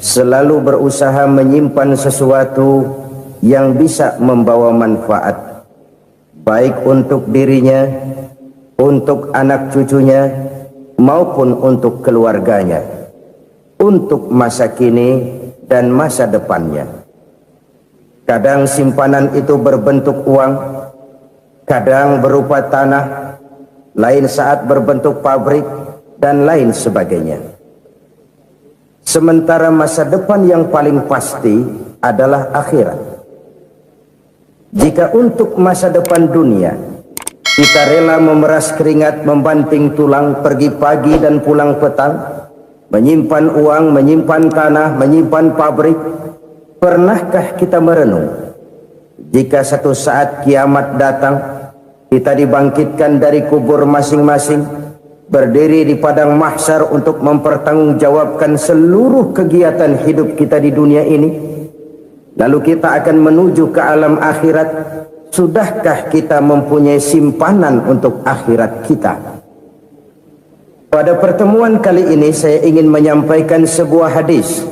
selalu berusaha menyimpan sesuatu yang bisa membawa manfaat, baik untuk dirinya, untuk anak cucunya, maupun untuk keluarganya, untuk masa kini dan masa depannya. Kadang simpanan itu berbentuk uang, kadang berupa tanah, lain saat berbentuk pabrik, dan lain sebagainya. Sementara masa depan yang paling pasti adalah akhirat. Jika untuk masa depan dunia kita rela memeras keringat, membanting tulang, pergi pagi dan pulang petang, menyimpan uang, menyimpan tanah, menyimpan pabrik, pernahkah kita merenung jika satu saat kiamat datang, kita dibangkitkan dari kubur masing-masing, berdiri di padang mahsyar untuk mempertanggungjawabkan seluruh kegiatan hidup kita di dunia ini, lalu kita akan menuju ke alam akhirat. Sudahkah kita mempunyai simpanan untuk akhirat kita? Pada pertemuan kali ini saya ingin menyampaikan sebuah hadis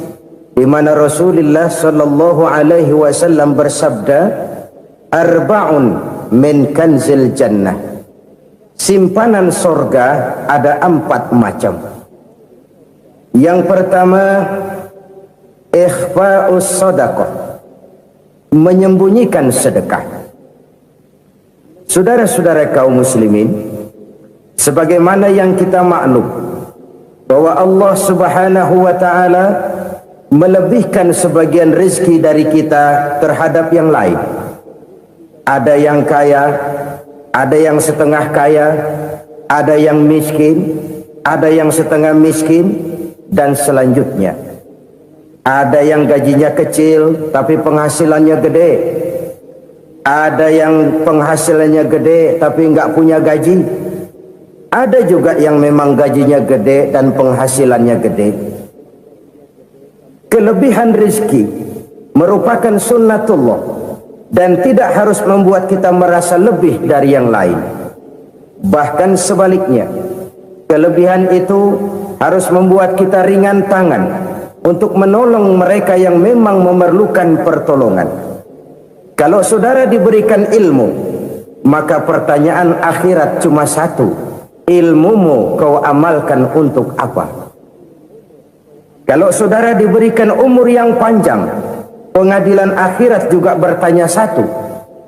di mana Rasulullah sallallahu alaihi wasallam bersabda, arba'un min kanzil jannah. Simpanan sorga ada 4 macam. Yang pertama, ikhfa'us sadaqah, menyembunyikan sedekah. Saudara-saudara kaum muslimin, sebagaimana yang kita maklum bahwa Allah Subhanahu wa taala melebihkan sebagian rezeki dari kita terhadap yang lain. Ada yang kaya, ada yang setengah kaya, ada yang miskin, ada yang setengah miskin, dan selanjutnya. Ada yang gajinya kecil tapi penghasilannya gede. Ada yang penghasilannya gede tapi nggak punya gaji. Ada juga yang memang gajinya gede dan penghasilannya gede. Kelebihan rezeki merupakan sunnatullah dan tidak harus membuat kita merasa lebih dari yang lain. Bahkan sebaliknya, kelebihan itu harus membuat kita ringan tangan untuk menolong mereka yang memang memerlukan pertolongan. Kalau saudara diberikan ilmu, maka pertanyaan akhirat cuma satu: ilmumu kau amalkan untuk apa? Kalau saudara diberikan umur yang panjang, pengadilan akhirat juga bertanya satu: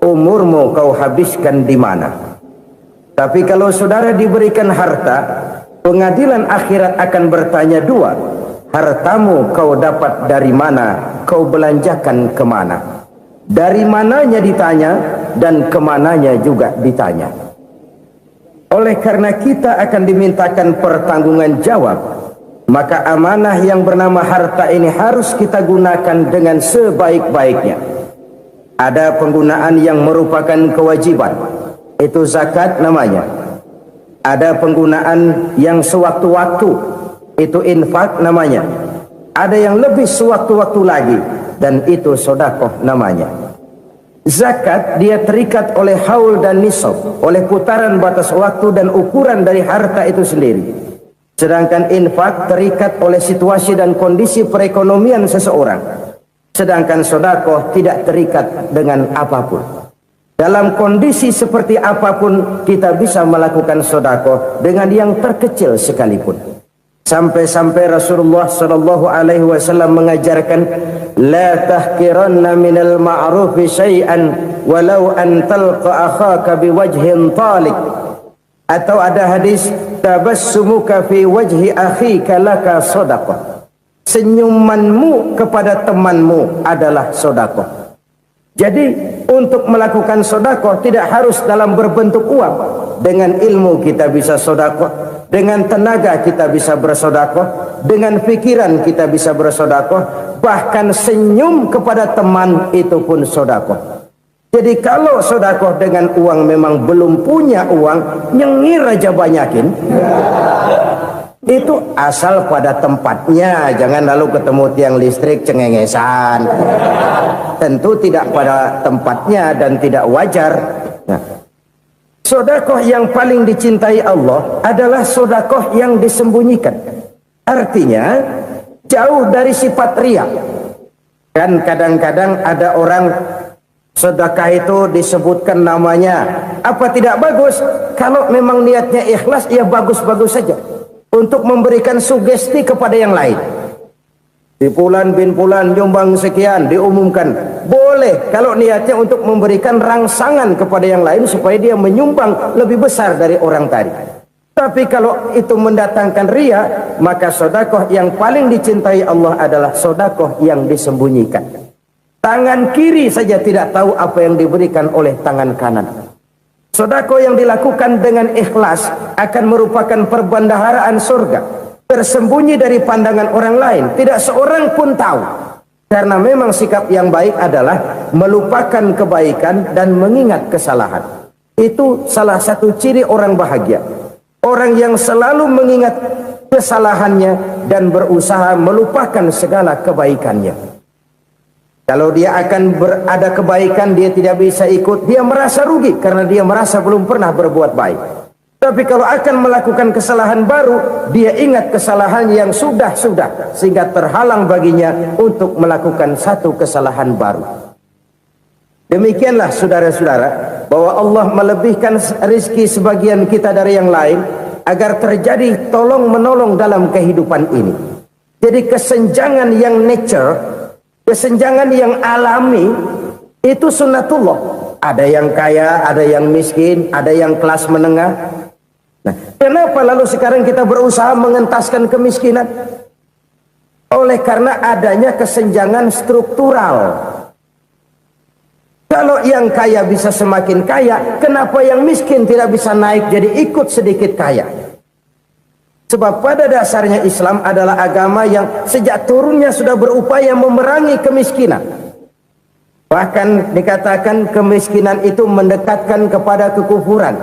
umurmu kau habiskan di mana? Tapi kalau saudara diberikan harta, pengadilan akhirat akan bertanya 2: hartamu kau dapat dari mana? Kau belanjakan kemana? Dari mananya ditanya dan kemananya juga ditanya. Oleh karena kita akan dimintakan pertanggungan jawab, maka amanah yang bernama harta ini harus kita gunakan dengan sebaik-baiknya. Ada penggunaan yang merupakan kewajiban, itu zakat namanya. Ada penggunaan yang sewaktu-waktu, itu infak namanya. Ada yang lebih sewaktu-waktu lagi, dan itu sedekah namanya. Zakat dia terikat oleh haul dan nisab, oleh putaran batas waktu dan ukuran dari harta itu sendiri. Sedangkan infak terikat oleh situasi dan kondisi perekonomian seseorang. Sedangkan sedekah tidak terikat dengan apapun. Dalam kondisi seperti apapun kita bisa melakukan sedekah dengan yang terkecil sekalipun. Sampai-sampai Rasulullah sallallahu alaihi wasallam mengajarkan, la tahqiranna minal ma'rufi syai'an walau an talqa akhaka biwajhin talik. Atau ada hadis, tabassumuka fi wajhi akhika laka shadaqah. Senyumanmu kepada temanmu adalah sedekah. Jadi untuk melakukan sedekah tidak harus dalam berbentuk uang. Dengan ilmu kita bisa sedekah, dengan tenaga kita bisa bersedekah, dengan pikiran kita bisa bersedekah, bahkan senyum kepada teman itu pun sedekah. Jadi kalau sedekah dengan uang memang belum punya uang, nyengir aja banyakin. Itu asal pada tempatnya, jangan lalu ketemu tiang listrik cengengesan. Tentu tidak pada tempatnya dan tidak wajar. Nah, sedekah yang paling dicintai Allah adalah sedekah yang disembunyikan. Artinya, jauh dari sifat riya. Kan kadang-kadang ada orang sedekah itu disebutkan namanya, apa tidak bagus? Kalau memang niatnya ikhlas, ya bagus-bagus saja untuk memberikan sugesti kepada yang lain. Di Fulan bin Fulan nyumbang sekian, diumumkan. Boleh kalau niatnya untuk memberikan rangsangan kepada yang lain supaya dia menyumbang lebih besar dari orang tadi. Tapi kalau itu mendatangkan riya, maka sedekah yang paling dicintai Allah adalah sedekah yang disembunyikan. Tangan kiri saja tidak tahu apa yang diberikan oleh tangan kanan. Sedekah yang dilakukan dengan ikhlas akan merupakan perbendaharaan surga, tersembunyi dari pandangan orang lain, tidak seorang pun tahu. Karena memang sikap yang baik adalah melupakan kebaikan dan mengingat kesalahan. Itu salah satu ciri orang bahagia. Orang yang selalu mengingat kesalahannya dan berusaha melupakan segala kebaikannya. Kalau dia akan ada kebaikan, dia tidak bisa ikut, dia merasa rugi karena dia merasa belum pernah berbuat baik. Tapi kalau akan melakukan kesalahan baru, dia ingat kesalahan yang sudah-sudah, sehingga terhalang baginya untuk melakukan satu kesalahan baru. Demikianlah saudara-saudara, bahwa Allah melebihkan rizki sebagian kita dari yang lain agar terjadi tolong-menolong dalam kehidupan ini. Jadi kesenjangan yang nature, kesenjangan yang alami, itu sunnatullah. Ada yang kaya, ada yang miskin, ada yang kelas menengah. Nah, kenapa lalu sekarang kita berusaha mengentaskan kemiskinan? Oleh karena adanya kesenjangan struktural. Kalau yang kaya bisa semakin kaya, kenapa yang miskin tidak bisa naik jadi ikut sedikit kaya? Sebab pada dasarnya Islam adalah agama yang sejak turunnya sudah berupaya memerangi kemiskinan. Bahkan dikatakan kemiskinan itu mendekatkan kepada kekufuran.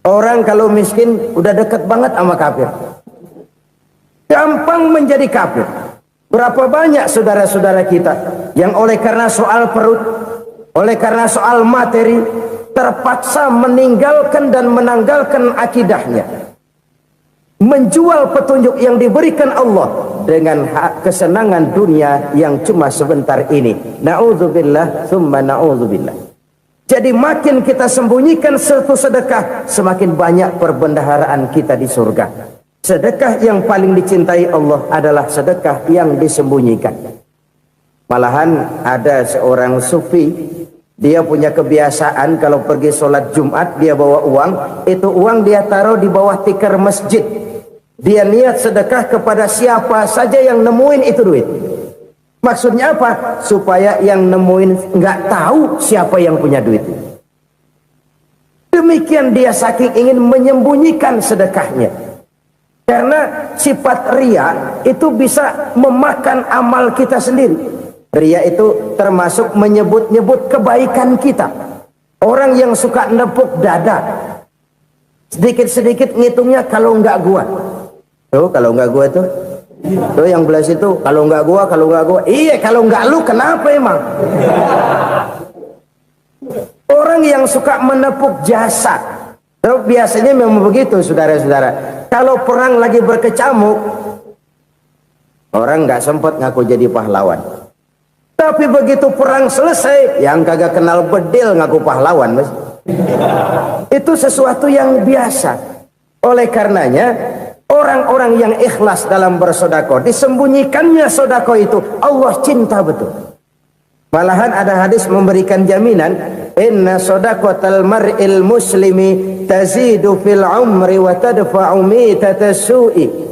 Orang kalau miskin udah dekat banget sama kafir. Gampang menjadi kafir. Berapa banyak saudara-saudara kita yang oleh karena soal perut, oleh karena soal materi, terpaksa meninggalkan dan menanggalkan akidahnya, menjual petunjuk yang diberikan Allah dengan kesenangan dunia yang cuma sebentar ini. Na'udzubillah thumma na'udzubillah. Jadi makin kita sembunyikan satu sedekah, semakin banyak perbendaharaan kita di surga. Sedekah yang paling dicintai Allah adalah sedekah yang disembunyikan. Malahan ada seorang sufi, dia punya kebiasaan kalau pergi sholat Jumat dia bawa uang, itu uang dia taruh di bawah tikar masjid. Dia niat sedekah kepada siapa saja yang nemuin itu duit. Maksudnya apa? Supaya yang nemuin nggak tahu siapa yang punya duit. Demikian dia saking ingin menyembunyikan sedekahnya. Karena sifat riya itu bisa memakan amal kita sendiri. Riya itu termasuk menyebut-nyebut kebaikan kita. Orang yang suka nepuk dada, sedikit-sedikit ngitungnya kalau nggak gua. Tuh kalau nggak gua tuh yang belah situ, kalau nggak gua, kalau nggak gua. Iya, kalau nggak lu kenapa emang? Orang yang suka menepuk jasad, biasanya memang begitu, saudara-saudara. Kalau perang lagi berkecamuk, orang nggak sempat ngaku jadi pahlawan. Tapi begitu perang selesai, yang kagak kenal bedil ngaku pahlawan, mas. Itu sesuatu yang biasa. Oleh karenanya, orang-orang yang ikhlas dalam bersedekah, disembunyikannya sedekah itu, Allah cinta betul. Malahan ada hadis memberikan jaminan, inna sedaqatal mar'il muslimi tazidu fil umri wa tadfa'u mitatas su'i.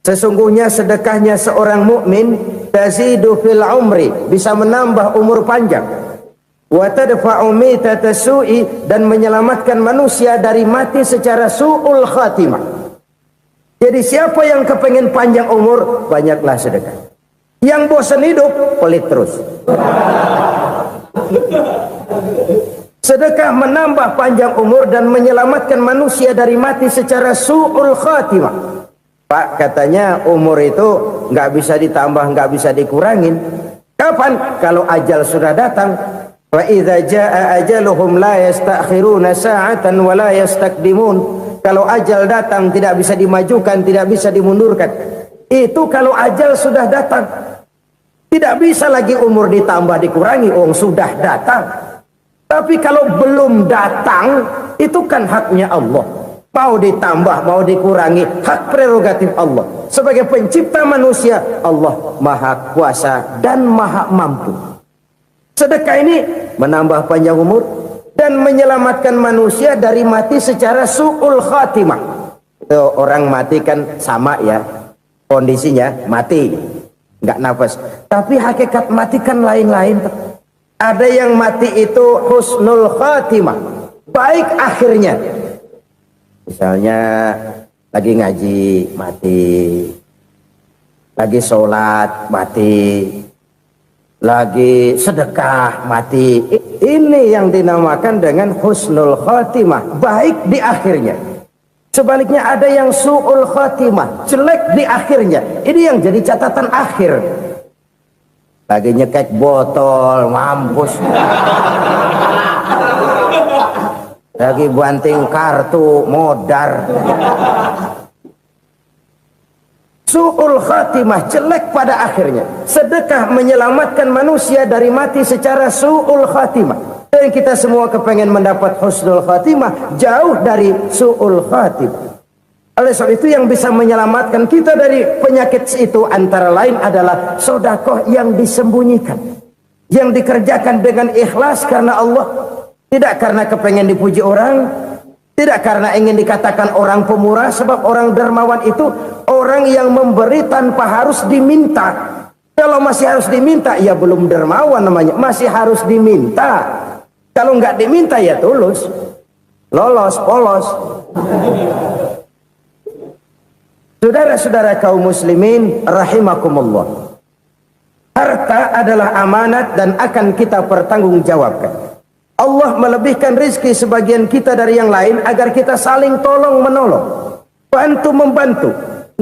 Sesungguhnya sedekahnya seorang mukmin tazidu fil umri, bisa menambah umur panjang, wa tadfa'u mitatas su'i, dan menyelamatkan manusia dari mati secara su'ul khatimah. Jadi siapa yang kepengen panjang umur, banyaklah sedekah. Yang bosan hidup, pelit terus. Sedekah menambah panjang umur dan menyelamatkan manusia dari mati secara su'ul khatimah. Pak, katanya umur itu nggak bisa ditambah, nggak bisa dikurangin. Kapan? Kalau ajal sudah datang. Wa idza jaa ajaluhum la yastakhiruna sa'atan wa la yastakdimun. Kalau ajal datang tidak bisa dimajukan, tidak bisa dimundurkan. Itu kalau ajal sudah datang. Tidak bisa lagi umur ditambah dikurangi, sudah datang. Tapi kalau belum datang, itu kan haknya Allah. Mau ditambah, mau dikurangi, hak prerogatif Allah. Sebagai pencipta manusia, Allah maha kuasa dan maha mampu. Sedekah ini menambah panjang umur dan menyelamatkan manusia dari mati secara su'ul khatimah. Itu orang mati kan sama ya, kondisinya mati, nggak nafas. Tapi hakikat mati kan lain-lain. Ada yang mati itu husnul khatimah, baik akhirnya. Misalnya lagi ngaji mati, lagi sholat mati, lagi sedekah mati. Ini yang dinamakan dengan husnul khatimah, baik di akhirnya. Sebaliknya ada yang su'ul khatimah, jelek di akhirnya. Ini yang jadi catatan akhir. Lagi nyekek botol, mampus. Lagi banting kartu, modar. Su'ul khatimah, jelek pada akhirnya. Sedekah menyelamatkan manusia dari mati secara su'ul khatimah. Dan kita semua kepengen mendapat husnul khatimah, jauh dari su'ul khatimah. Oleh sebab itu yang bisa menyelamatkan kita dari penyakit itu antara lain adalah sedekah yang disembunyikan, yang dikerjakan dengan ikhlas karena Allah, tidak karena kepengen dipuji orang, tidak karena ingin dikatakan orang pemurah. Sebab orang dermawan itu orang yang memberi tanpa harus diminta. Kalau masih harus diminta, ya belum dermawan namanya, masih harus diminta. Kalau nggak diminta ya tulus, lolos, polos. Saudara-saudara kaum muslimin rahimakumullah, harta adalah amanat dan akan kita pertanggungjawabkan. Allah melebihkan rizki sebagian kita dari yang lain agar kita saling tolong menolong, bantu membantu.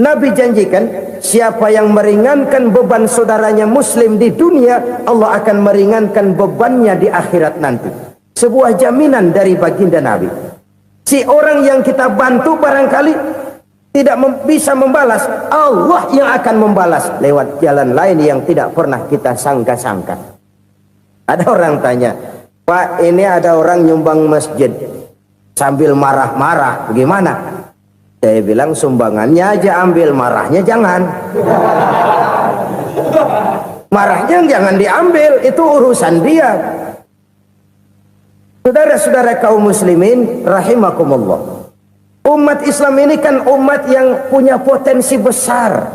Nabi janjikan siapa yang meringankan beban saudaranya muslim di dunia, Allah akan meringankan bebannya di akhirat nanti. Sebuah jaminan dari baginda Nabi. Si orang yang kita bantu barangkali tidak bisa membalas, Allah yang akan membalas lewat jalan lain yang tidak pernah kita sangka-sangka. Ada orang tanya, Pak, ini ada orang nyumbang masjid sambil marah-marah, bagaimana? Saya bilang sumbangannya aja ambil, marahnya jangan. Marahnya jangan diambil, itu urusan dia. Saudara-saudara kaum muslimin rahimakumullah, umat Islam ini kan umat yang punya potensi besar.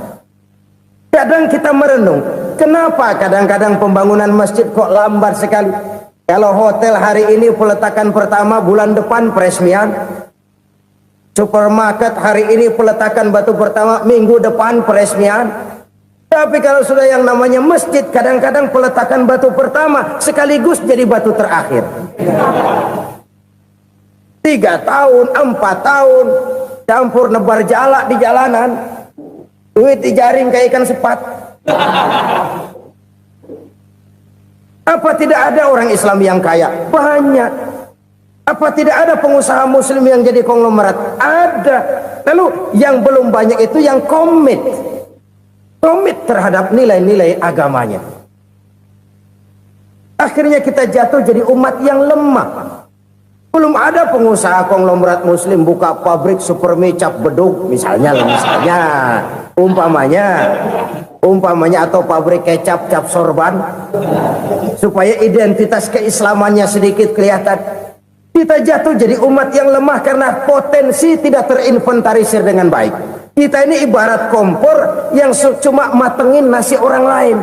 Kadang kita merenung, kenapa kadang-kadang pembangunan masjid kok lambat sekali? Kalau hotel hari ini peletakan pertama, bulan depan peresmian. Supermarket hari ini peletakan batu pertama, minggu depan peresmian. Tapi kalau sudah yang namanya masjid, kadang-kadang peletakan batu pertama sekaligus jadi batu terakhir. 3 tahun, 4 tahun, campur nebar jalak di jalanan, duit dijaring kayak ikan sepat. Apa tidak ada orang Islam yang kaya? Banyak. Apa tidak ada pengusaha muslim yang jadi konglomerat? Ada. Lalu yang belum banyak itu yang komit terhadap nilai-nilai agamanya. Akhirnya kita jatuh jadi umat yang lemah. Belum ada pengusaha konglomerat muslim buka pabrik supermi cap beduk misalnya umpamanya atau pabrik kecap cap sorban supaya identitas keislamannya sedikit kelihatan. Kita jatuh jadi umat yang lemah karena potensi tidak terinventarisir dengan baik. Kita ini ibarat kompor yang cuma matengin nasi orang lain.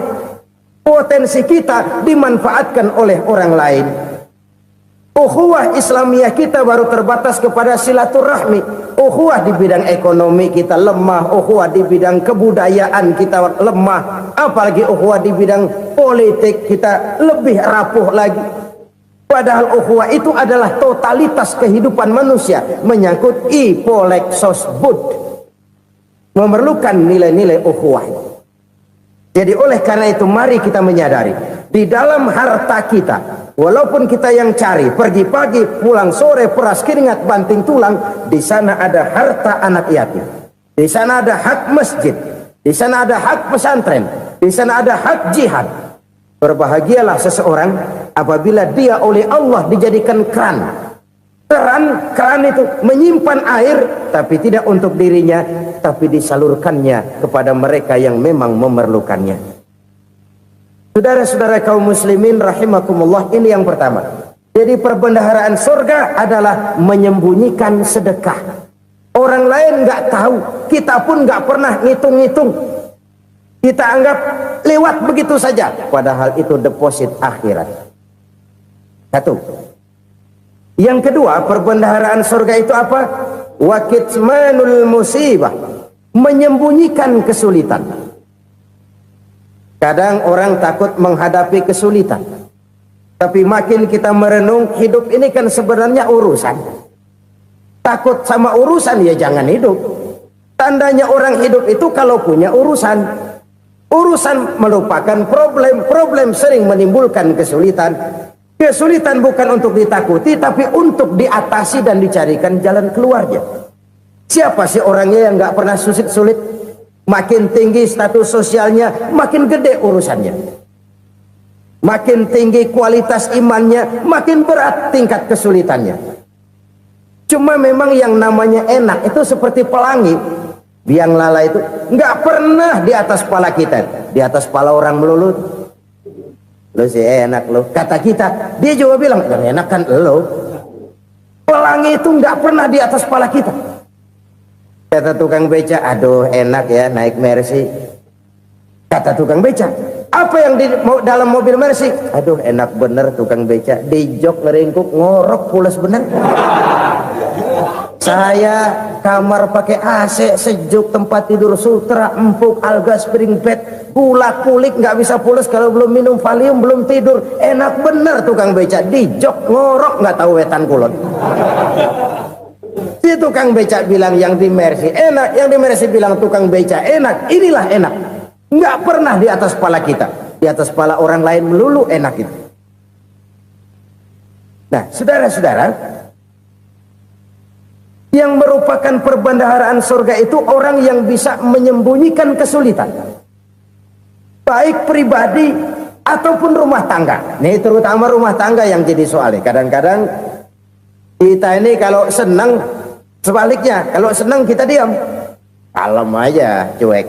Potensi kita dimanfaatkan oleh orang lain. Ukhuwah Islamiyah kita baru terbatas kepada silaturahmi. Ukhuwah di bidang ekonomi kita lemah, ukhuwah di bidang kebudayaan kita lemah, apalagi ukhuwah di bidang politik kita lebih rapuh lagi. Padahal ukhuwah itu adalah totalitas kehidupan manusia, menyangkut ipolek sosbud, memerlukan nilai-nilai ukhuwah. Jadi oleh karena itu mari kita menyadari di dalam harta kita, walaupun kita yang cari, pergi pagi, pulang sore, peras keringat, banting tulang, di sana ada harta anak yatim, di sana ada hak masjid, Di sana ada hak pesantren, di sana ada hak jihad. Berbahagialah seseorang apabila dia oleh Allah dijadikan keran. Keran itu menyimpan air, tapi tidak untuk dirinya, tapi disalurkannya kepada mereka yang memang memerlukannya. Saudara-saudara kaum muslimin rahimakumullah, ini yang pertama. Jadi perbendaharaan surga adalah menyembunyikan sedekah. Orang lain nggak tahu, kita pun nggak pernah ngitung-ngitung. Kita anggap lewat begitu saja, padahal itu deposit akhirat. Satu. Yang kedua, perbendaharaan surga itu apa? Wa kitmanul musibah, menyembunyikan kesulitan. Kadang orang takut menghadapi kesulitan, tapi makin kita merenung, hidup ini kan sebenarnya urusan. Takut sama urusan, ya jangan hidup. Tandanya orang hidup itu kalau punya urusan. Urusan melupakan problem. Problem sering menimbulkan kesulitan. Kesulitan bukan untuk ditakuti, tapi untuk diatasi dan dicarikan jalan keluarnya. Siapa sih orangnya yang nggak pernah sulit-sulit? Makin tinggi status sosialnya, makin gede urusannya. Makin tinggi kualitas imannya, makin berat tingkat kesulitannya. Cuma memang yang namanya enak itu seperti pelangi. Biang lala itu nggak pernah di atas kepala kita, di atas kepala orang melulu. Lo sih enak lo, kata kita. Dia juga bilang yang enak kan lo. Pelangi itu nggak pernah di atas kepala kita. Kata tukang beca, aduh enak ya naik Mercy. Kata tukang beca, apa yang di dalam mobil Mercy? Aduh enak bener tukang beca, di jok ngeringkuk ngorok pulas bener. Saya kamar pakai AC sejuk, tempat tidur sutra empuk, alga spring bed, kulak kulik nggak bisa pulas kalau belum minum Valium, belum tidur. Enak bener tukang beca, di jok ngorok nggak tahu wetan kulon. Si tukang beca bilang yang di Mercy enak, yang di Mercy bilang tukang beca enak. Inilah enak, nggak pernah di atas kepala kita, di atas kepala orang lain melulu enak itu. Nah saudara-saudara, yang merupakan perbendaharaan surga itu orang yang bisa menyembunyikan kesulitan, baik pribadi ataupun rumah tangga. Nih terutama rumah tangga yang jadi soalnya. Kadang-kadang kita ini kalau senang, sebaliknya kalau senang kita diam, kalem aja, cuek.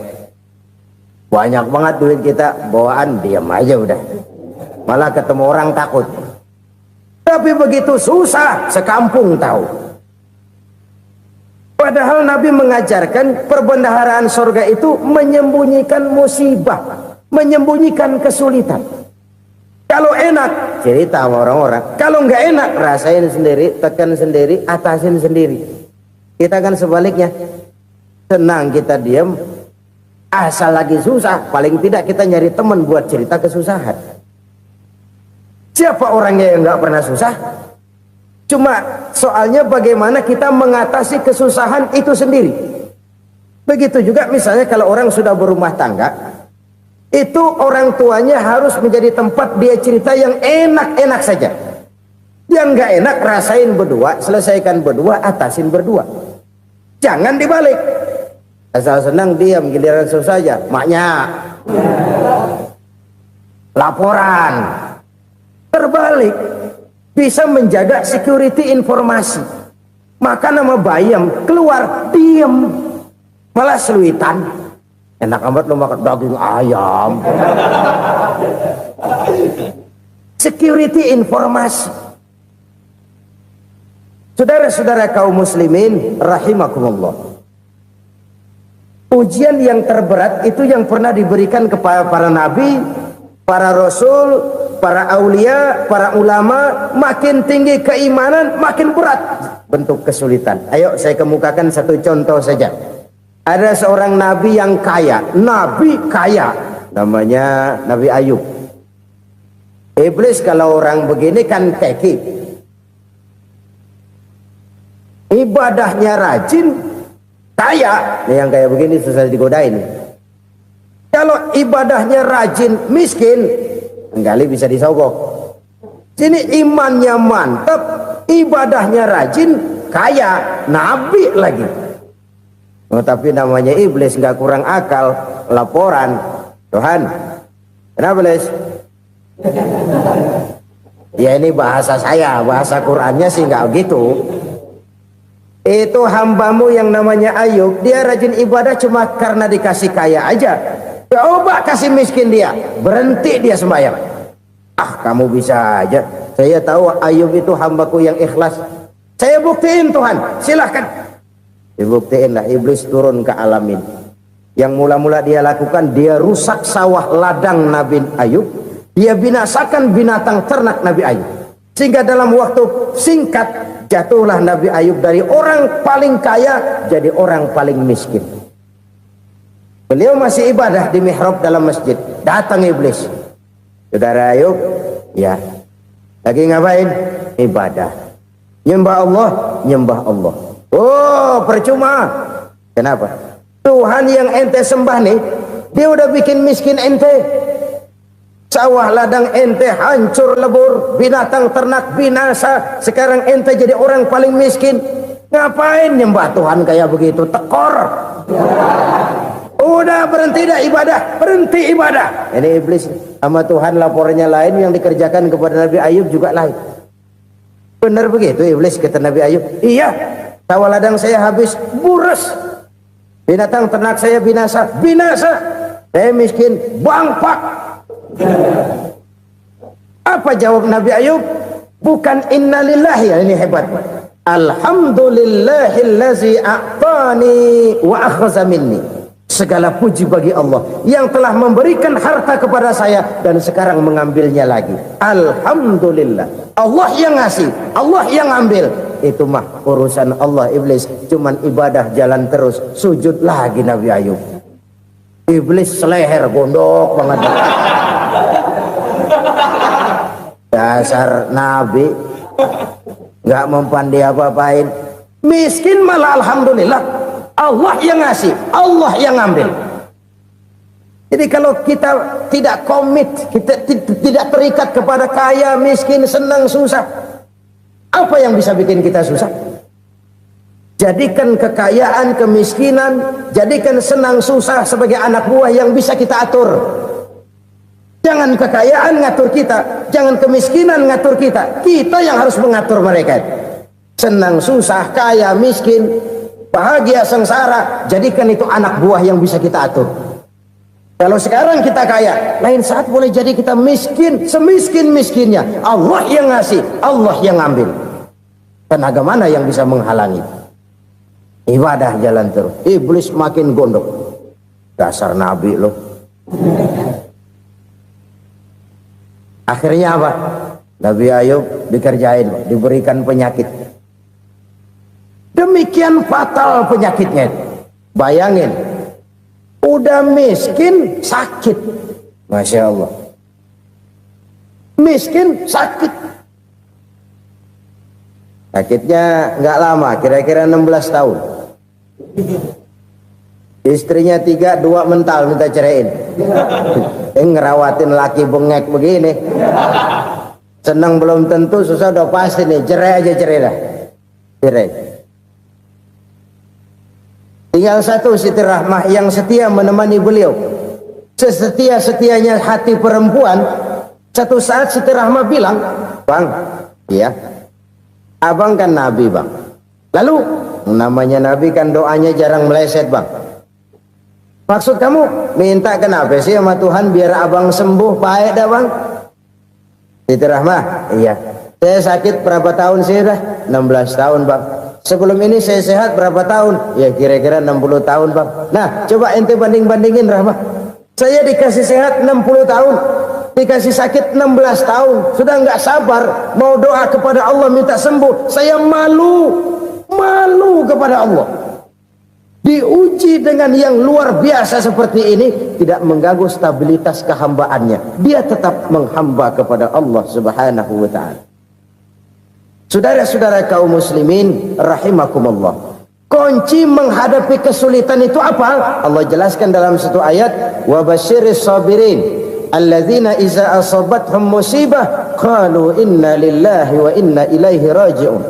Banyak banget duit kita bawaan, diam aja udah. Malah ketemu orang takut. Tapi begitu susah, sekampung tahu. Padahal Nabi mengajarkan perbendaharaan surga itu menyembunyikan musibah, menyembunyikan kesulitan. Kalau enak, cerita sama orang-orang. Kalau nggak enak, rasain sendiri, tekan sendiri, atasin sendiri. Kita kan sebaliknya. Senang kita diam, asal lagi susah, paling tidak kita nyari teman buat cerita kesusahan. Siapa orangnya yang nggak pernah susah? Cuma soalnya bagaimana kita mengatasi kesusahan itu sendiri. Begitu juga misalnya kalau orang sudah berumah tangga, itu orang tuanya harus menjadi tempat dia cerita yang enak-enak saja. Yang nggak enak rasain berdua, selesaikan berdua, atasin berdua. Jangan dibalik. Asal senang diam, giliran susah aja. Maknya laporan. Terbalik. Bisa menjaga security informasi. Maka nama bayam keluar diem, malah seluitan. Enak amat lo makan daging ayam. Security informasi. Saudara-saudara kaum muslimin rahimakumullah, ujian yang terberat itu yang pernah diberikan kepada para nabi, para rasul, para aulia, para ulama. Makin tinggi keimanan, makin berat bentuk kesulitan. Ayo saya kemukakan satu contoh saja. Ada seorang nabi yang kaya, nabi kaya, namanya Nabi Ayub. Iblis kalau orang begini kan keki, ibadahnya rajin, kaya. Nih yang kayak begini susah digodain. Kalau ibadahnya rajin, miskin, kali bisa disogok. Sini imannya mantap, ibadahnya rajin, kaya, nabi lagi. Tapi namanya iblis, nggak kurang akal. Laporan, Tuhan, kenapa Les? Ya ini bahasa saya, bahasa Qurannya sih nggak gitu. Itu hambamu yang namanya Ayub, dia rajin ibadah cuma karena dikasih kaya aja. Coba kasih miskin dia, berhenti dia sembahyang. Ah, kamu bisa aja. Saya tahu Ayub itu hambaku yang ikhlas. Saya buktiin Tuhan, silahkan. Dibuktiin lah, iblis turun ke alamin. Yang mula-mula dia lakukan, dia rusak sawah ladang Nabi Ayub. Dia binasakan binatang ternak Nabi Ayub. Sehingga dalam waktu singkat, jatuhlah Nabi Ayub dari orang paling kaya jadi orang paling miskin. Beliau masih ibadah di mihrab dalam masjid. Datang iblis. Saudara Ayub, ya, lagi ngapain? Ibadah. Nyembah Allah, nyembah Allah. Oh, percuma. Kenapa? Tuhan yang ente sembah nih, dia udah bikin miskin ente. Sawah ladang ente hancur lebur, binatang ternak binasa. Sekarang ente jadi orang paling miskin. Ngapain nyembah Tuhan kayak begitu? Tekor. Udah berhenti dah ibadah, berhenti ibadah. Ini iblis sama Tuhan laporannya lain, yang dikerjakan kepada Nabi Ayub juga lain. Benar begitu iblis, kata Nabi Ayub. Iya, sawah ladang saya habis, buras. Binatang ternak saya binasa, binasa. Saya miskin, bangpak. Apa jawab Nabi Ayub? Bukan innalillahi, ya, ini hebat. Alhamdulillahillazi a'tani wa akhza minni. Segala puji bagi Allah yang telah memberikan harta kepada saya dan sekarang mengambilnya lagi. Alhamdulillah. Allah yang ngasih, Allah yang ambil. Itu mah urusan Allah. Iblis cuman ibadah jalan terus, sujud lagi Nabi Ayub. Iblis seleher gondok banget. Dasar Nabi nggak mempan dia apa-apain. Miskin malah alhamdulillah. Allah yang ngasih, Allah yang ambil. Jadi kalau kita tidak komit, kita tidak terikat kepada kaya, miskin, senang, susah, apa yang bisa bikin kita susah? Jadikan kekayaan, kemiskinan, jadikan senang, susah sebagai anak buah yang bisa kita atur. Jangan kekayaan ngatur kita, jangan kemiskinan ngatur kita. Kita yang harus mengatur mereka. Senang, susah, kaya, miskin, bahagia, sengsara, jadikan itu anak buah yang bisa kita atur. Kalau sekarang kita kaya, lain saat boleh jadi kita miskin, semiskin-miskinnya. Allah yang ngasih, Allah yang ambil. Tenaga mana yang bisa menghalangi? Ibadah jalan terus. Iblis makin gondok. Dasar Nabi loh. Akhirnya apa? Nabi Ayub dikerjain, diberikan penyakit. Demikian fatal penyakitnya. Bayangin, udah miskin sakit. Masya Allah. Miskin sakit. Sakitnya nggak lama, kira-kira 16 tahun. Istrinya 3, 2 mental minta ceraiin. Ngerawatin laki bengek begini. Senang belum tentu, susah udah pasti nih. Cerai aja, cerai dah. Cerai. Tinggal satu Siti Rahmah yang setia menemani beliau. Sesetia-setianya hati perempuan. Satu saat Siti Rahmah bilang, "Bang, iya, abang kan Nabi, Bang. Lalu, namanya Nabi kan doanya jarang meleset, Bang. Maksud kamu minta kenapa sih sama Tuhan biar abang sembuh, baik dah, Bang?" Siti Rahmah, iya. Saya sakit berapa tahun sih dah? 16 tahun, Bang. Sebelum ini saya sehat berapa tahun? Ya kira-kira 60 tahun, Bang. Nah, coba ente banding-bandingin, Rahmah. Saya dikasih sehat 60 tahun, dikasih sakit 16 tahun. Sudah nggak sabar mau doa kepada Allah minta sembuh. Saya malu kepada Allah. Diuji dengan yang luar biasa seperti ini, tidak mengganggu stabilitas kehambaannya. Dia tetap menghamba kepada Allah Subhanahu wa ta'ala. Saudara-saudara kaum muslimin rahimakumullah. Kunci menghadapi kesulitan itu apa? Allah jelaskan dalam satu ayat, wa basyiris sabirin alladzina iza asabathum musibah qalu inna lillahi wa inna ilaihi raji'un.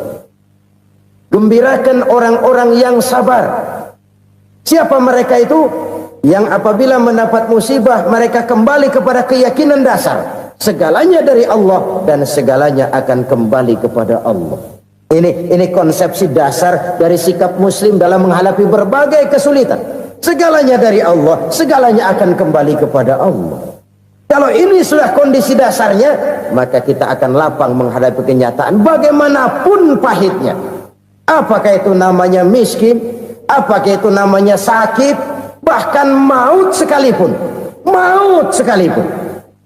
Gembirakan orang-orang yang sabar Siapa mereka itu? Yang apabila mendapat musibah mereka kembali kepada keyakinan dasar segalanya dari Allah dan segalanya akan kembali kepada Allah. Ini konsepsi dasar dari sikap muslim dalam menghadapi berbagai kesulitan. Segalanya dari Allah, segalanya akan kembali kepada Allah. Kalau ini sudah kondisi dasarnya, maka kita akan lapang menghadapi kenyataan bagaimanapun pahitnya. Apakah itu namanya miskin, apakah itu namanya sakit, bahkan maut sekalipun. Maut sekalipun.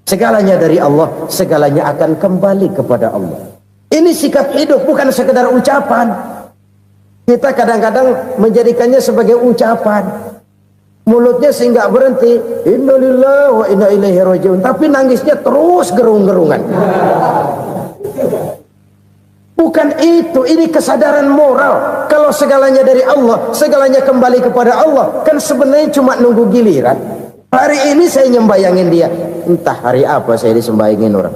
Segalanya dari Allah, segalanya akan kembali kepada Allah. Ini sikap hidup, bukan sekedar ucapan. Kita kadang-kadang menjadikannya sebagai ucapan. Mulutnya sehingga berhenti, innalillahi wa inna ilaihi rajiun, tapi nangisnya terus gerung-gerungan. Bukan itu, ini kesadaran moral. Kalau segalanya dari Allah, segalanya kembali kepada Allah, kan sebenarnya cuma nunggu giliran. Hari ini saya nyembayangin dia, entah hari apa saya disembayangin orang.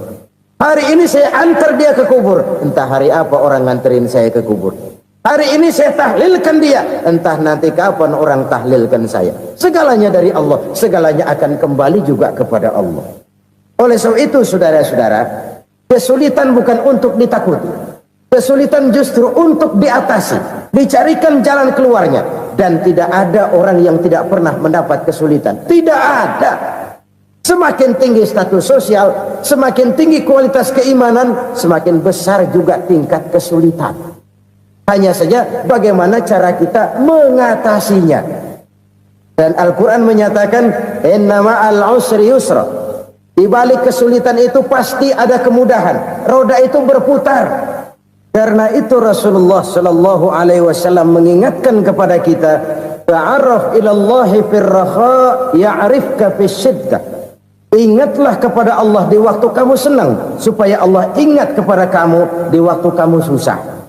Hari ini saya antar dia ke kubur, entah hari apa orang nganterin saya ke kubur. Hari ini saya tahlilkan dia, entah nanti kapan orang tahlilkan saya. Segalanya dari Allah, segalanya akan kembali juga kepada Allah. Oleh sebab itu saudara-saudara, kesulitan bukan untuk ditakuti. Kesulitan justru untuk diatasi, dicarikan jalan keluarnya. Dan tidak ada orang yang tidak pernah mendapat kesulitan. Tidak ada. Semakin tinggi status sosial, semakin tinggi kualitas keimanan, semakin besar juga tingkat kesulitan. Hanya saja bagaimana cara kita mengatasinya. Dan Al-Quran menyatakan, inna ma'al usri yusra. Di balik kesulitan itu pasti ada kemudahan. Roda itu berputar. Karena itu Rasulullah sallallahu alaihi wasallam mengingatkan kepada kita, ta'arraf ilallahi fir raha ya'rifka fis syiddah. Ingatlah kepada Allah di waktu kamu senang, supaya Allah ingat kepada kamu di waktu kamu susah.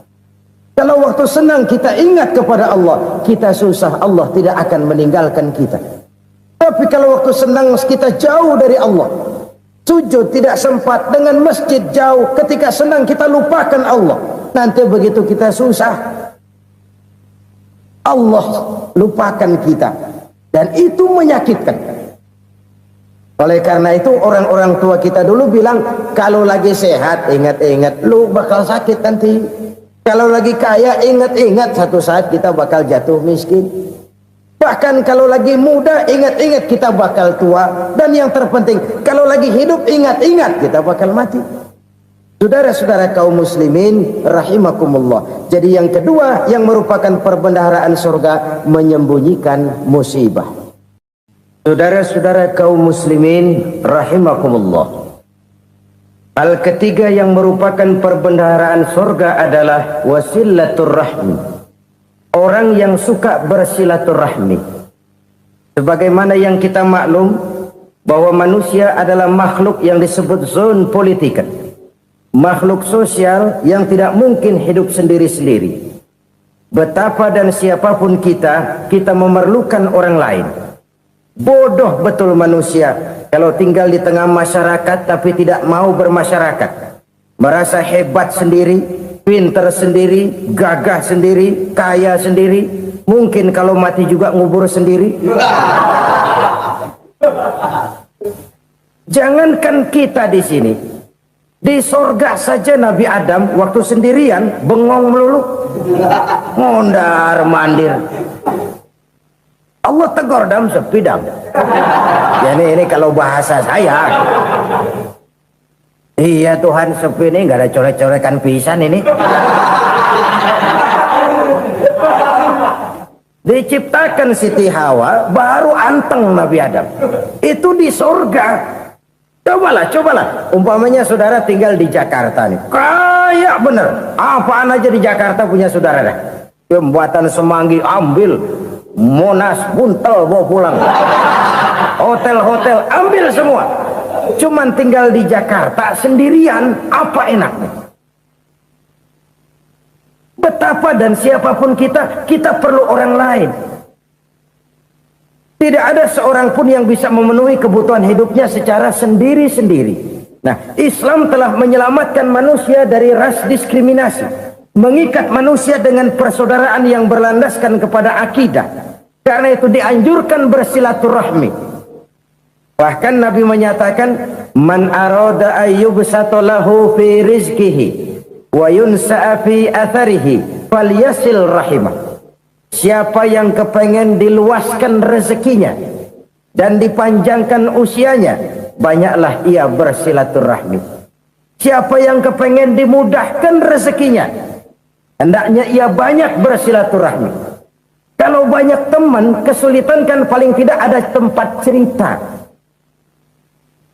Kalau waktu senang kita ingat kepada Allah, kita susah, Allah tidak akan meninggalkan kita. Tapi kalau waktu senang kita jauh dari Allah, sujud tidak sempat, dengan masjid jauh, ketika senang kita lupakan Allah. Nanti begitu kita susah, Allah lupakan kita. Dan itu menyakitkan. Oleh karena itu orang-orang tua kita dulu bilang, kalau lagi sehat ingat-ingat lu bakal sakit nanti. Kalau lagi kaya ingat-ingat satu saat kita bakal jatuh miskin. Bahkan kalau lagi muda ingat-ingat kita bakal tua. Dan yang terpenting, kalau lagi hidup ingat-ingat kita bakal mati. Saudara-saudara kaum muslimin rahimakumullah. Jadi yang kedua yang merupakan perbendaharaan surga, menyembunyikan musibah. Saudara-saudara kaum muslimin rahimakumullah. Hal ketiga yang merupakan perbendaharaan surga adalah wasilatur rahmi. Orang yang suka bersilaturahmi. Sebagaimana yang kita maklum bahwa manusia adalah makhluk yang disebut zon politika. Makhluk sosial yang tidak mungkin hidup sendiri-sendiri. Betapa dan siapapun kita memerlukan orang lain. Bodoh betul manusia kalau tinggal di tengah masyarakat tapi tidak mau bermasyarakat. Merasa hebat sendiri, pintar sendiri, gagah sendiri, kaya sendiri. Mungkin kalau mati juga ngubur sendiri. Jangankan kita di sini, di sorga saja Nabi Adam waktu sendirian bengong melulu, ngondar mandir. Allah tegur dam sepi dam. Ya ini kalau bahasa saya. Iya Tuhan sepi ini nggak ada coret-coretan pisan ini. Diciptakan Siti Hawa baru anteng Nabi Adam. Itu di surga. Cobalah. Umpamanya saudara tinggal di Jakarta nih. Kayak bener. Apaan aja di Jakarta punya saudara dah. Jembatan Semanggi ambil. Monas, Buntel bawa pulang. Hotel-hotel ambil semua. Cuman tinggal di Jakarta sendirian, apa enaknya? Betapa dan siapapun kita perlu orang lain. Tidak ada seorang pun yang bisa memenuhi kebutuhan hidupnya secara sendiri-sendiri. Nah, Islam telah menyelamatkan manusia dari ras diskriminasi. Mengikat manusia dengan persaudaraan yang berlandaskan kepada akidah. Karena itu dianjurkan bersilaturahmi. Bahkan Nabi menyatakan, man arada ayyubsata lahu fi rizqihi wa yunsa'a fi atharihi falyasil rahimah. Siapa yang kepengen diluaskan rezekinya dan dipanjangkan usianya, banyaklah ia bersilaturahmi. Siapa yang kepengen dimudahkan rezekinya, hendaknya ia banyak bersilaturahmi. Kalau banyak teman, kesulitan kan paling tidak ada tempat cerita.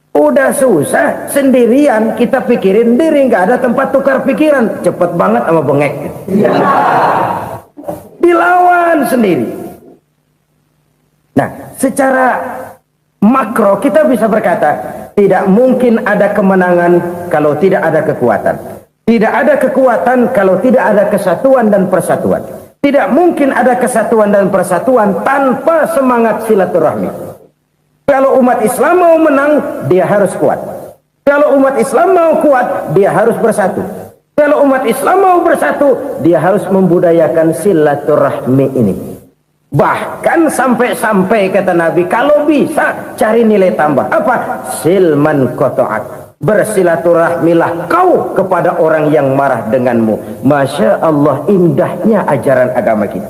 Udah susah, sendirian kita pikirin diri, nggak ada tempat tukar pikiran. Cepet banget sama bengek. Dilawan sendiri. Nah, secara makro kita bisa berkata, tidak mungkin ada kemenangan kalau tidak ada kekuatan. Tidak ada kekuatan kalau tidak ada kesatuan dan persatuan. Tidak mungkin ada kesatuan dan persatuan tanpa semangat silaturahmi. Kalau umat Islam mau menang, dia harus kuat. Kalau umat Islam mau kuat, dia harus bersatu. Kalau umat Islam mau bersatu, dia harus membudayakan silaturahmi ini. Bahkan sampai-sampai kata Nabi, kalau bisa cari nilai tambah. Apa? Silman qata'ak. Bersilaturahmilah kau kepada orang yang marah denganmu. Masya Allah, indahnya ajaran agama kita.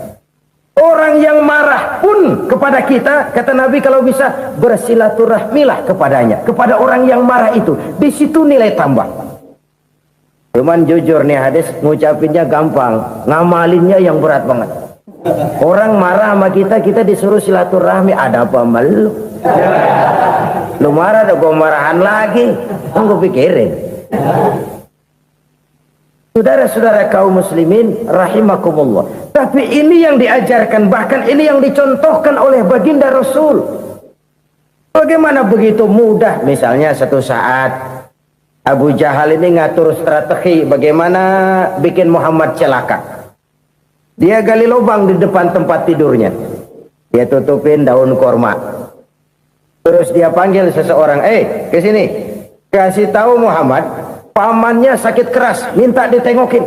Orang yang marah pun kepada kita, kata Nabi, kalau bisa bersilaturahmilah kepadanya, kepada orang yang marah itu. Di situ nilai tambah. Cuman jujur nih hadis, ngucapinnya gampang, ngamalinnya yang berat banget. Orang marah sama kita, kita disuruh silaturahmi. Ada apa sama lu? Lu marah, ada gua marahan lagi. Tunggu pikirin. Saudara-saudara kaum muslimin rahimakumullah. Tapi ini yang diajarkan, bahkan ini yang dicontohkan oleh baginda Rasul. Bagaimana begitu mudah, misalnya satu saat Abu Jahal ini ngatur strategi bagaimana bikin Muhammad celaka. Dia gali lubang di depan tempat tidurnya. Dia tutupin daun korma. Terus dia panggil seseorang, ke sini. Kasih tahu Muhammad, pamannya sakit keras, minta ditengokin.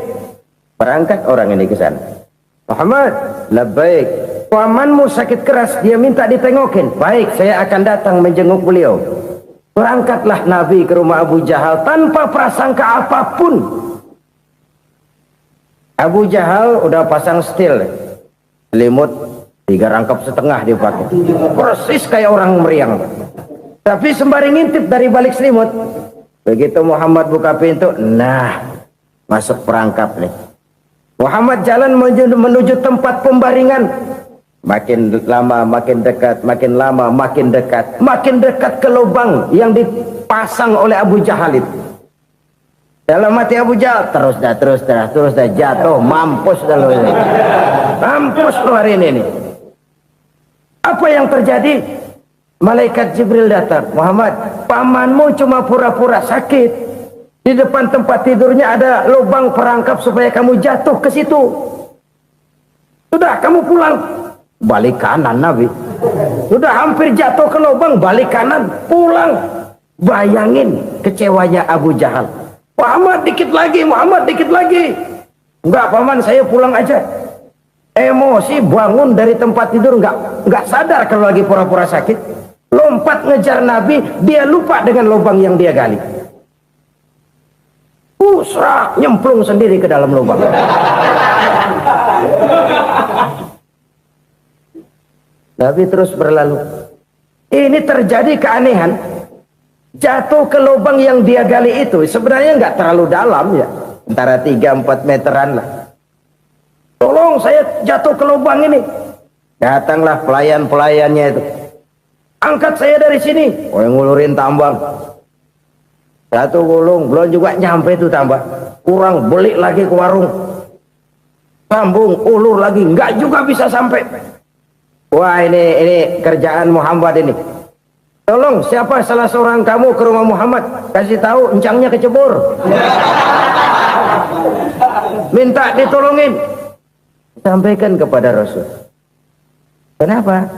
Berangkat orang ini ke sana. Muhammad, labbaik. Pamanmu sakit keras, dia minta ditengokin. Baik, saya akan datang menjenguk beliau. Berangkatlah Nabi ke rumah Abu Jahal tanpa prasangka apapun. Abu Jahal udah pasang stil, selimut 3 rangkap setengah dipakai, persis kayak orang meriang. Tapi sembari ngintip dari balik selimut. Begitu Muhammad buka pintu, nah masuk perangkap nih. Muhammad jalan menuju tempat pembaringan. Makin lama makin dekat, makin lama makin dekat, makin dekat ke lubang yang dipasang oleh Abu Jahal itu. Dalam hati Abu Jahal, terus dah jatuh, mampus dah lo ini. Mampus lo hari ini nih. Apa yang terjadi? Malaikat Jibril datang. Muhammad, pamanmu cuma pura-pura sakit. Di depan tempat tidurnya ada lubang perangkap supaya kamu jatuh ke situ. Sudah, kamu pulang. Balik kanan Nabi. Sudah hampir jatuh ke lubang, balik kanan, pulang. Bayangin kecewanya Abu Jahal. Muhammad dikit lagi, Muhammad dikit lagi. Enggak paman, saya pulang aja. Emosi bangun dari tempat tidur, enggak sadar kalau lagi pura-pura sakit. Lompat ngejar Nabi, dia lupa dengan lubang yang dia gali. Serak, nyemplung sendiri ke dalam lubang. Nabi terus berlalu. Ini terjadi keanehan. Jatuh ke lubang yang dia gali itu sebenarnya nggak terlalu dalam ya, antara 3-4 meteran lah. Tolong saya jatuh ke lubang ini. Datanglah pelayan-pelayannya itu. Angkat saya dari sini. Oh, yang ngulurin tambang. Satu gulung, belum juga nyampe itu tambah. Kurang, beli lagi ke warung. Sambung, ulur lagi, nggak juga bisa sampai. Wah, ini kerjaan Muhammad ini. Tolong, siapa salah seorang kamu ke rumah Muhammad, kasih tahu encangnya kecebur. Minta ditolongin. Sampaikan kepada Rasul. Kenapa?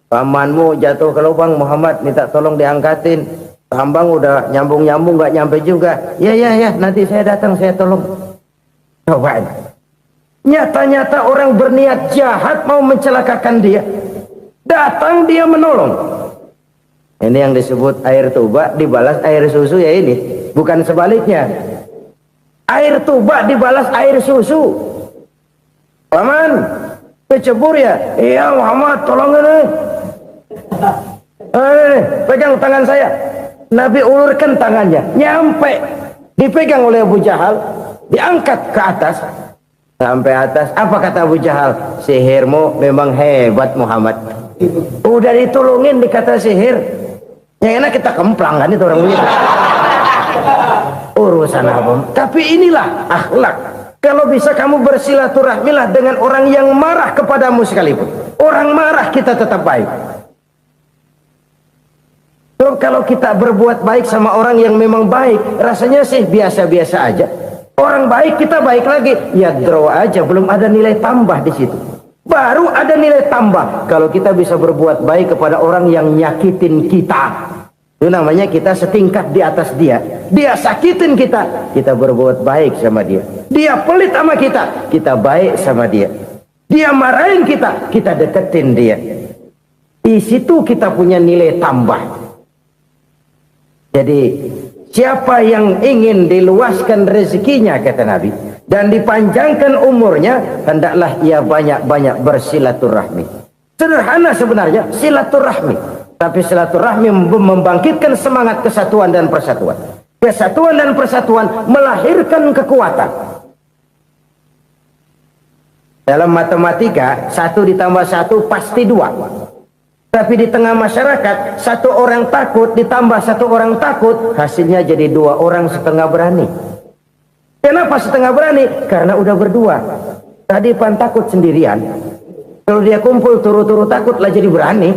Pamanmu jatuh ke lubang, Muhammad minta tolong diangkatin. Tambang udah nyambung-nyambung nggak nyampe juga. Ya, nanti saya datang, saya tolong. Cobain. Nyata-nyata orang berniat jahat mau mencelakakan dia. Datang dia menolong. Ini yang disebut air tuba dibalas air susu ya ini. Bukan sebaliknya. Air tuba dibalas air susu. Paman, kecebur ya? Iya Muhammad, tolong ini. Pegang tangan saya. Nabi ulurkan tangannya. Nyampe. Dipegang oleh Abu Jahal. Diangkat ke atas. Sampai atas. Apa kata Abu Jahal? Sihirmu memang hebat Muhammad. Udah ditolongin dikata sihir. Yang enak kita kemplang kan itu orang begitu. Urusan apa? Tapi inilah akhlak. Kalau bisa kamu bersilaturahmilah dengan orang yang marah kepadamu sekalipun. Orang marah kita tetap baik. Kalau kita berbuat baik sama orang yang memang baik, rasanya sih biasa-biasa aja. Orang baik kita baik lagi, ya draw aja, belum ada nilai tambah di situ. Baru ada nilai tambah kalau kita bisa berbuat baik kepada orang yang nyakitin kita. Itu namanya kita setingkat di atas dia. Dia sakitin kita, kita berbuat baik sama dia. Dia pelit sama kita, kita baik sama dia. Dia marahin kita, kita deketin dia. Di situ kita punya nilai tambah. Jadi siapa yang ingin diluaskan rezekinya kata Nabi dan dipanjangkan umurnya, hendaklah ia banyak-banyak bersilaturahmi. Sederhana sebenarnya silaturahmi. Tapi silaturahmi membangkitkan semangat kesatuan dan persatuan. Kesatuan dan persatuan melahirkan kekuatan. Dalam matematika, 1 ditambah 1 pasti 2. Tapi di tengah masyarakat, 1 orang takut ditambah 1 orang takut, hasilnya jadi 2 orang setengah berani. Kenapa setengah berani? Karena udah berdua. Tadi pan takut sendirian. Kalau dia kumpul turu-turu takutlah jadi berani.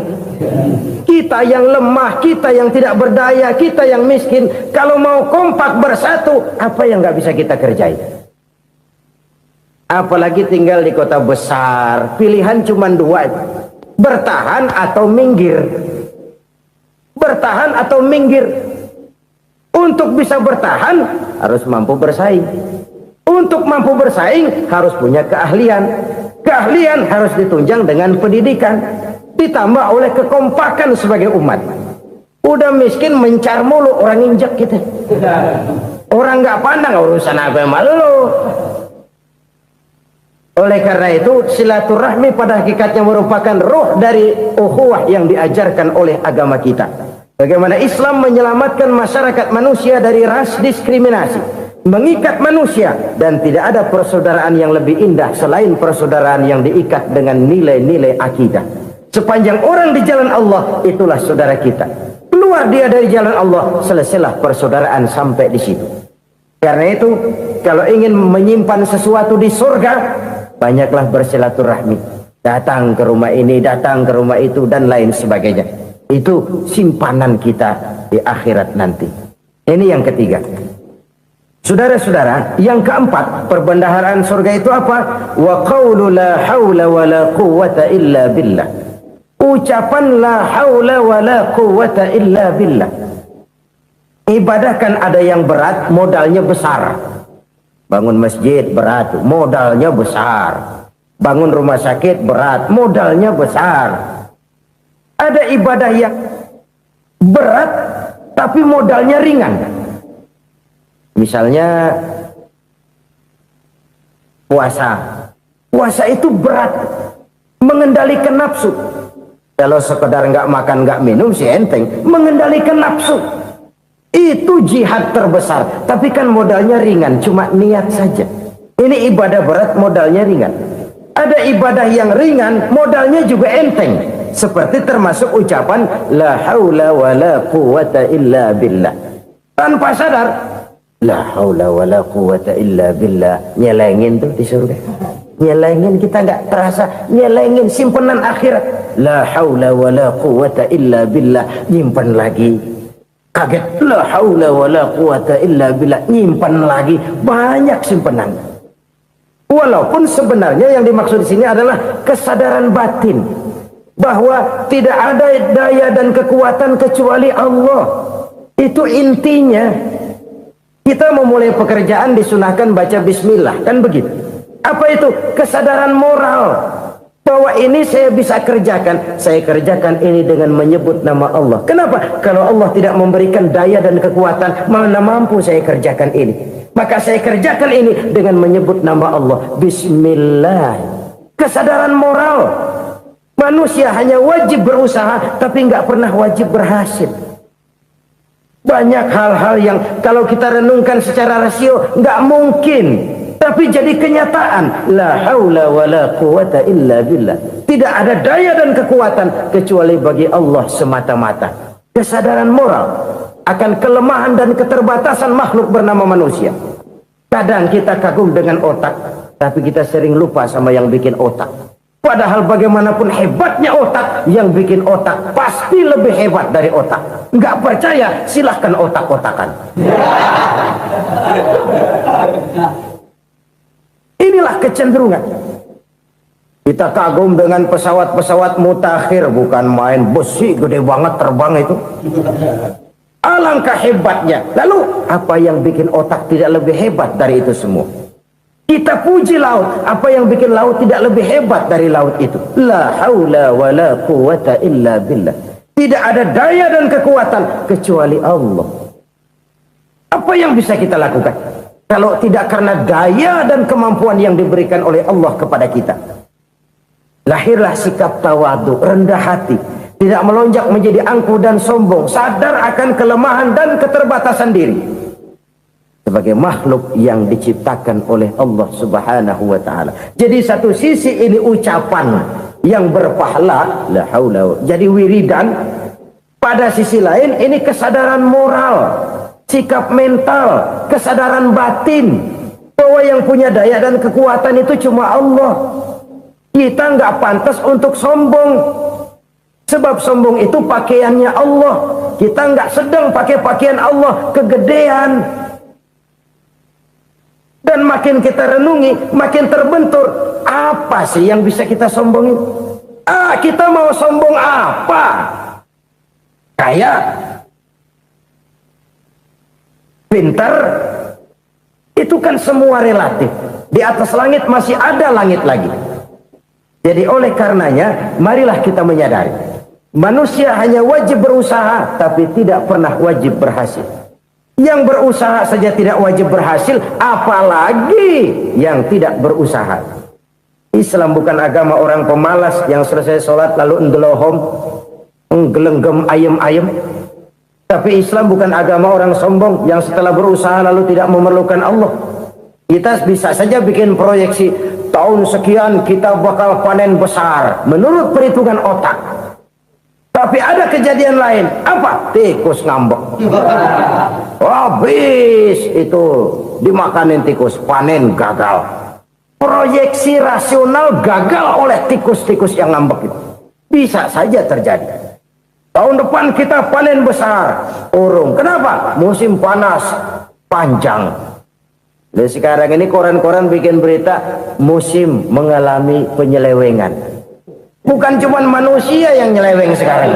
Kita yang lemah, kita yang tidak berdaya, kita yang miskin, kalau mau kompak bersatu, apa yang nggak bisa kita kerjain? Apalagi tinggal di kota besar, pilihan cuma 2, bertahan atau minggir. Bertahan atau minggir. Untuk bisa bertahan harus mampu bersaing. Untuk mampu bersaing harus punya keahlian. Keahlian harus ditunjang dengan pendidikan, ditambah oleh kekompakan sebagai umat. Udah miskin mencar mulu, orang injak kita. Orang nggak pandang urusan apa malu. Oleh karena itu silaturahmi pada hakikatnya merupakan ruh dari ukhuwah yang diajarkan oleh agama kita. Bagaimana Islam menyelamatkan masyarakat manusia dari ras diskriminasi, mengikat manusia, dan tidak ada persaudaraan yang lebih indah selain persaudaraan yang diikat dengan nilai-nilai akidah. Sepanjang orang di jalan Allah, itulah saudara kita. Keluar dia dari jalan Allah, selesailah persaudaraan sampai di situ. Karena itu, kalau ingin menyimpan sesuatu di surga, banyaklah bersilaturahmi. Datang ke rumah ini, datang ke rumah itu, dan lain sebagainya. Itu simpanan kita di akhirat nanti. Ini yang ketiga. Saudara-saudara, yang keempat, perbendaharaan surga itu apa? Wa qawlu la hawla wa la quwwata illa billah. Ucapan la hawla wa la quwwata illa billah. Ibadah kan ada yang berat, modalnya besar. Bangun masjid berat, modalnya besar. Bangun rumah sakit berat, modalnya besar. Ada ibadah yang berat tapi modalnya ringan. Misalnya puasa. Puasa itu berat, mengendalikan nafsu. Kalau sekedar nggak makan nggak minum sih enteng. Mengendalikan nafsu itu jihad terbesar. Tapi kan modalnya ringan, cuma niat saja. Ini ibadah berat, modalnya ringan. Ada ibadah yang ringan, modalnya juga enteng. Seperti termasuk ucapan la haula wa la quwwata illa billah. Tanpa sadar, la haula wa la quwwata illa billah. Nyelengin tuh di surga. Nyelengin, kita nggak terasa. Nyelengin simpenan akhirat. La haula wa la quwwata illa billah. Nyimpan lagi. Kaget, la haula wa la quwwata illa billah. Nyimpan lagi. Banyak simpenan. Walaupun sebenarnya yang dimaksud di sini adalah kesadaran batin bahwa tidak ada daya dan kekuatan kecuali Allah. Itu intinya. Kita memulai pekerjaan disunahkan baca bismillah, kan begitu. Apa itu? Kesadaran moral bahwa ini saya bisa kerjakan. Saya kerjakan ini dengan menyebut nama Allah. Kenapa? Kalau Allah tidak memberikan daya dan kekuatan, mana mampu saya kerjakan ini. Maka saya kerjakan ini dengan menyebut nama Allah. Bismillah. Kesadaran moral. Manusia hanya wajib berusaha, tapi nggak pernah wajib berhasil. Banyak hal-hal yang kalau kita renungkan secara rasio nggak mungkin, tapi jadi kenyataan. La haula wa la quwata illa billah. Tidak ada daya dan kekuatan kecuali bagi Allah semata-mata. Kesadaran moral akan kelemahan dan keterbatasan makhluk bernama manusia. Kadang kita kagum dengan otak, tapi kita sering lupa sama yang bikin otak. Padahal bagaimanapun hebatnya otak, yang bikin otak pasti lebih hebat dari otak. Nggak percaya, silahkan otak-otakan. Inilah kecenderungan. Kita kagum dengan pesawat-pesawat mutakhir, bukan main, besi gede banget terbang itu. Alangkah hebatnya. Lalu apa yang bikin otak tidak lebih hebat dari itu semua? Kita puji laut, apa yang bikin laut tidak lebih hebat dari laut itu? La haula wa la quwata illa billah. Tidak ada daya dan kekuatan kecuali Allah. Apa yang bisa kita lakukan kalau tidak karena daya dan kemampuan yang diberikan oleh Allah kepada kita? Lahirlah sikap tawadu, rendah hati, tidak melonjak menjadi angkuh dan sombong, sadar akan kelemahan dan keterbatasan diri sebagai makhluk yang diciptakan oleh Allah Subhanahu wa taala. Jadi satu sisi ini ucapan yang berpahala, la haula, jadi wiridan. Pada sisi lain ini kesadaran moral, sikap mental, kesadaran batin bahwa yang punya daya dan kekuatan itu cuma Allah. Kita nggak pantas untuk sombong, sebab sombong itu pakaiannya Allah. Kita nggak sedang pakai pakaian Allah, kegedean. Dan makin kita renungi, makin terbentur. Apa sih yang bisa kita sombongin? Kita mau sombong apa? Kaya, pintar, itu kan semua relatif. Di atas langit masih ada langit lagi. Jadi oleh karenanya, marilah kita menyadari, manusia hanya wajib berusaha, tapi tidak pernah wajib berhasil. Yang berusaha saja tidak wajib berhasil, apalagi yang tidak berusaha. Islam bukan agama orang pemalas yang selesai sholat lalu ngelohom, nggelenggem ayem-ayem. Tapi Islam bukan agama orang sombong yang setelah berusaha lalu tidak memerlukan Allah. Kita bisa saja bikin proyeksi, tahun sekian kita bakal panen besar menurut perhitungan otak. Tapi ada kejadian lain. Apa? Tikus ngambek. Habis itu dimakanin tikus, panen gagal. Proyeksi rasional gagal oleh tikus-tikus yang ngambek itu. Bisa saja terjadi. Tahun depan kita panen besar, urung. Kenapa? Musim panas panjang. Dan sekarang ini koran-koran bikin berita musim mengalami penyelewengan. Bukan cuma manusia yang nyeleweng sekarang.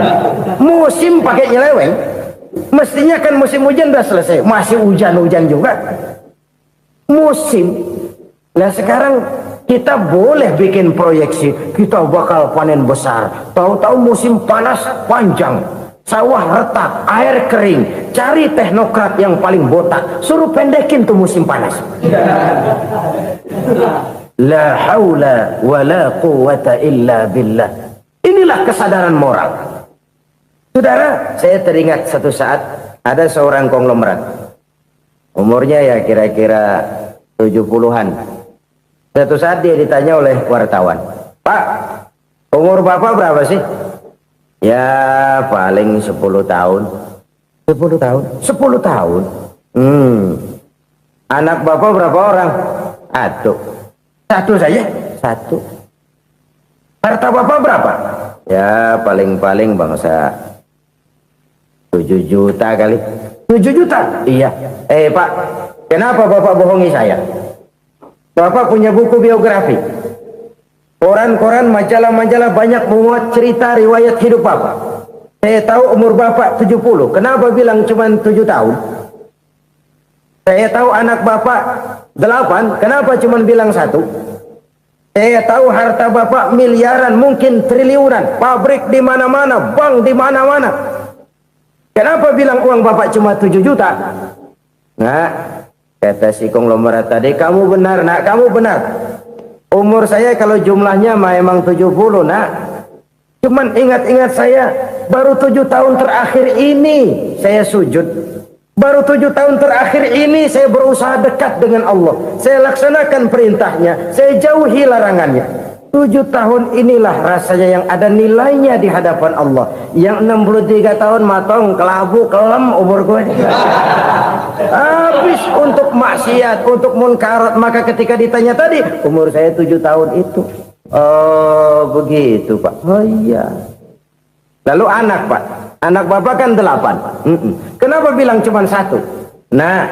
Musim pakai nyeleweng. Mestinya kan musim hujan udah selesai, masih hujan-hujan juga. Musim. Nah sekarang kita boleh bikin proyeksi, kita bakal panen besar. Tahu-tahu musim panas panjang, sawah retak, air kering. Cari teknokrat yang paling botak, suruh pendekin tuh musim panas. La haula wa la quwata illa billah. Inilah kesadaran moral. Saudara, saya teringat satu saat ada seorang konglomerat. Umurnya ya kira-kira 70-an. Satu saat dia ditanya oleh wartawan, "Pak, umur Bapak berapa sih?" "Ya, paling 10 tahun." 10 tahun? 10 tahun? Anak Bapak berapa orang? Aduh. Satu saja? Satu. Harta Bapak berapa? Ya paling-paling bangsa 7 juta kali. 7 juta? Iya. Pak, kenapa Bapak bohongi saya? Bapak punya buku biografi. Koran-koran, majalah-majalah banyak memuat cerita riwayat hidup Bapak. Saya tahu umur Bapak 70. Kenapa bilang cuma 7 tahun? Saya tahu anak Bapak 8. Kenapa cuma bilang 1? Saya tahu harta bapak miliaran, mungkin triliunan, pabrik di mana-mana, bank di mana-mana. Kenapa bilang uang bapak cuma 7 juta? Nah, kata si konglomerat tadi, kamu benar nak, kamu benar. Umur saya kalau jumlahnya memang 70 nak. Cuman ingat-ingat saya, baru 7 tahun terakhir ini saya sujud. Baru 7 tahun terakhir ini saya berusaha dekat dengan Allah. Saya laksanakan perintahnya, saya jauhi larangannya. 7 tahun inilah rasanya yang ada nilainya di hadapan Allah. Yang 63 tahun matong, kelabu, kelem umur gue. Habis untuk maksiat, untuk munkarat. Maka ketika ditanya tadi, umur saya 7 tahun itu. Oh begitu Pak. Oh iya. Lalu anak Pak, anak bapak kan 8. Kenapa bilang cuma 1? Nah,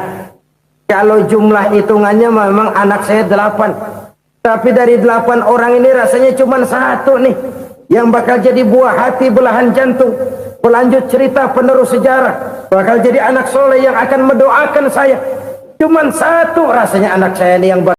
kalau jumlah hitungannya memang anak saya 8. Tapi dari 8 orang ini rasanya cuma 1 nih yang bakal jadi buah hati, belahan jantung, pelanjut cerita, penerus sejarah, bakal jadi anak soleh yang akan mendoakan saya. Cuma 1 rasanya anak saya ini yang bakal